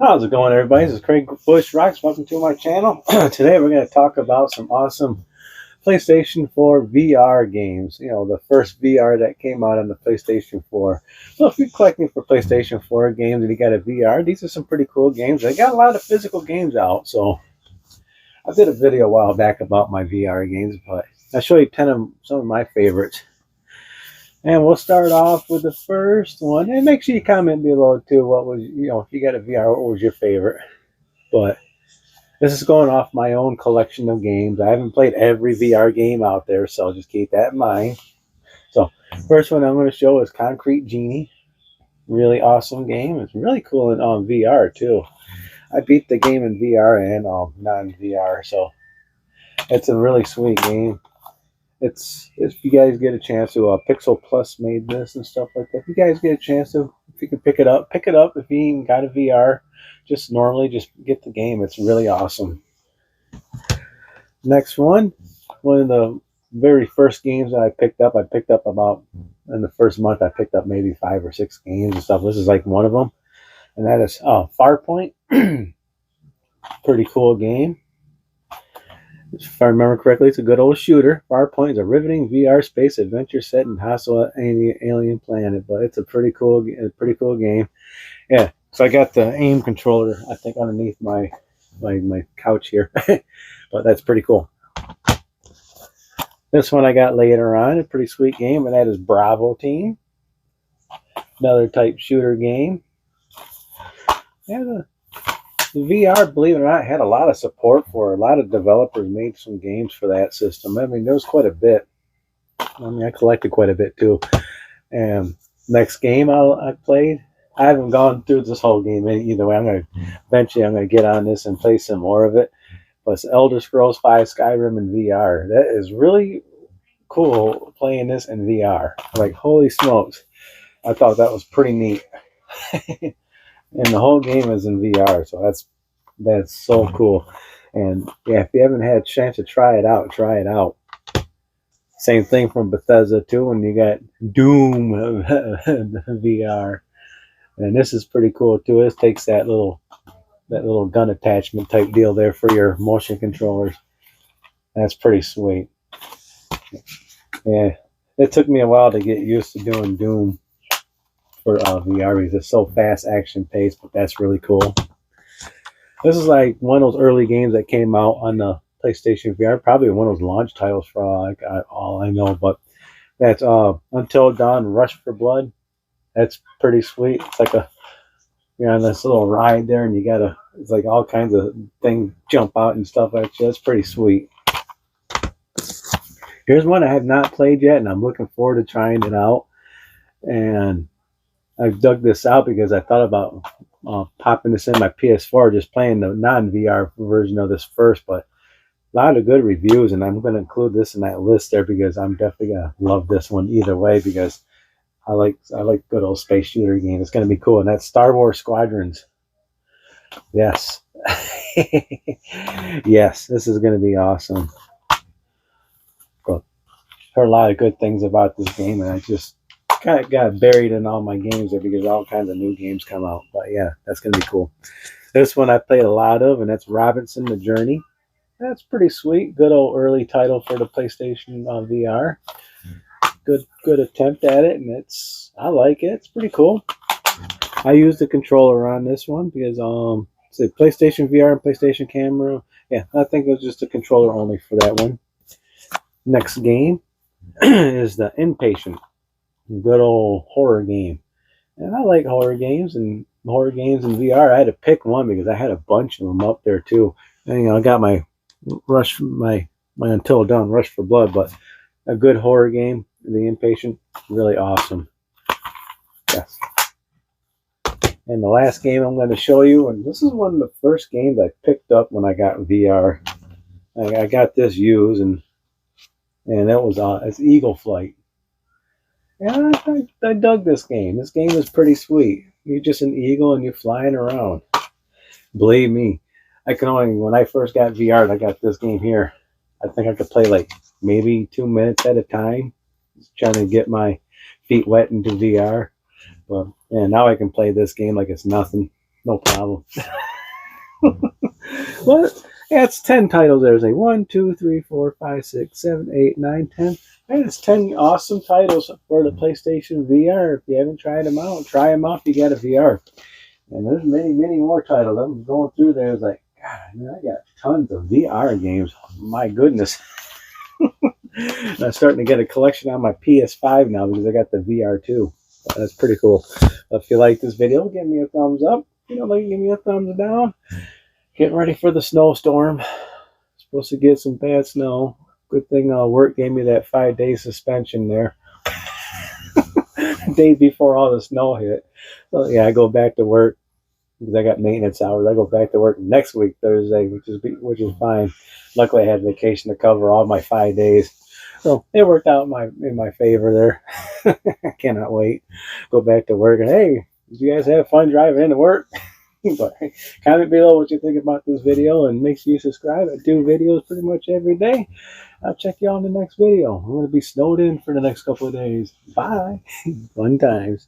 How's it going, everybody? This is Craig Bush Rocks. Welcome to my channel. Today we're going to talk about some awesome PlayStation 4 VR games. You know, the first VR that came out on the PlayStation 4. So if you're collecting for PlayStation 4 games and you got a VR, these are some pretty cool games. They got a lot of physical games out. So I did a video a while back about my VR games, but I'll show you 10 of some of my favorites. And we'll start off with the first one. And make sure you comment below too. What was, you know, if you got a VR, what was your favorite? But this is going off my own collection of games. I haven't played every VR game out there, so just keep that in mind. So, first one I'm going to show is Concrete Genie. Really awesome game. It's really cool in VR too. I beat the game in VR and non-VR, so it's a really sweet game. It's if you guys get a chance to, Pixel Plus made this and stuff like that. If you guys get a chance to, if you can pick it up. If you even got a VR, just get the game. It's really awesome. Next one of the very first games that I picked up about, in the first month, I picked up maybe 5 or 6 games and stuff. This is like one of them, and that is Farpoint. Pretty cool game. If I remember correctly, it's a good old shooter. Farpoint is a riveting VR space adventure set in hostile alien planet, but it's a pretty cool game. Yeah, so I got the aim controller, I think, underneath my couch here, but that's pretty cool. This one I got later on, a pretty sweet game, and that is Bravo Team. Another type shooter game. Yeah, the VR, believe it or not, had a lot of support for. A lot of developers made some games for that system. I mean, there was quite a bit. I mean, I collected quite a bit too. And next game I played, I haven't gone through this whole game either way. Eventually I'm gonna get on this and play some more of it. But it's Elder Scrolls V Skyrim in VR. That is really cool, playing this in VR. Like, holy smokes. I thought that was pretty neat. And the whole game is in VR, so that's so cool. And yeah, if you haven't had a chance to try it out, try it out. Same thing from Bethesda too, when you got Doom VR. And this is pretty cool too. This takes that little gun attachment type deal there for your motion controllers. That's pretty sweet. Yeah, it took me a while to get used to doing Doom for VR because it's so fast, action paced, but that's really cool. This is like one of those early games that came out on the PlayStation VR, probably one of those launch titles for all I know, but that's Until Dawn Rush for Blood. That's pretty sweet. It's like you're on this little ride there, and it's like all kinds of things jump out and stuff like that. It's pretty sweet. Here's one I have not played yet, and I'm looking forward to trying it out. And I've dug this out because I thought about popping this in my PS4, just playing the non-VR version of this first, but a lot of good reviews, and I'm going to include this in that list there because I'm definitely going to love this one either way because I like good old space shooter games. It's going to be cool, and that's Star Wars Squadrons. Yes. Yes, this is going to be awesome. Well, heard a lot of good things about this game, and I just kind of got buried in all my games there because all kinds of new games come out. But yeah, that's going to be cool. This one I played a lot of, and that's Robinson the Journey. That's pretty sweet. Good old early title for the PlayStation VR. Good attempt at it, and I like it. It's pretty cool. I used the controller on this one because say PlayStation VR and PlayStation Camera. Yeah, I think it was just a controller only for that one. Next game is The Inpatient. Good old horror game. And I like horror games in VR. I had to pick one because I had a bunch of them up there too. And, you know, I got my Until Dawn Rush for Blood, but a good horror game, The Inpatient, really awesome. Yes. And the last game I'm going to show you, and this is one of the first games I picked up when I got VR. I got this used, and that was it's Eagle Flight. And I dug this game. This game is pretty sweet. You're just an eagle and you're flying around. Believe me, when I first got VR, I got this game here. I think I could play like maybe 2 minutes at a time, trying to get my feet wet into VR. But yeah, now I can play this game like it's nothing. no problem. Well, yeah, it's 10 titles. There's like 1, 2, 3, 4, 5, 6, 7, 8, 9, 10. And it's 10 awesome titles for the PlayStation VR. If you haven't tried them out, try them out if you got a VR. And there's many, many more titles. I'm going through there. It's like, God, man, I got tons of VR games. My goodness. I'm starting to get a collection on my PS5 now because I got the VR too. That's pretty cool. If you like this video, give me a thumbs up. If you don't like, give me a thumbs down. Getting ready for the snowstorm. Supposed to get some bad snow. Good thing work gave me that 5-day suspension there. Day before all the snow hit. So yeah, I go back to work because I got maintenance hours. I go back to work next week, Thursday, which is fine. Luckily, I had vacation to cover all my 5 days. So it worked out in my favor there. I cannot wait. Go back to work and hey, did you guys have fun driving into work? But comment below what you think about this video and make sure you subscribe. I do videos pretty much every day. I'll check you out in the next video. I'm going to be snowed in for the next couple of days. Bye. Fun times.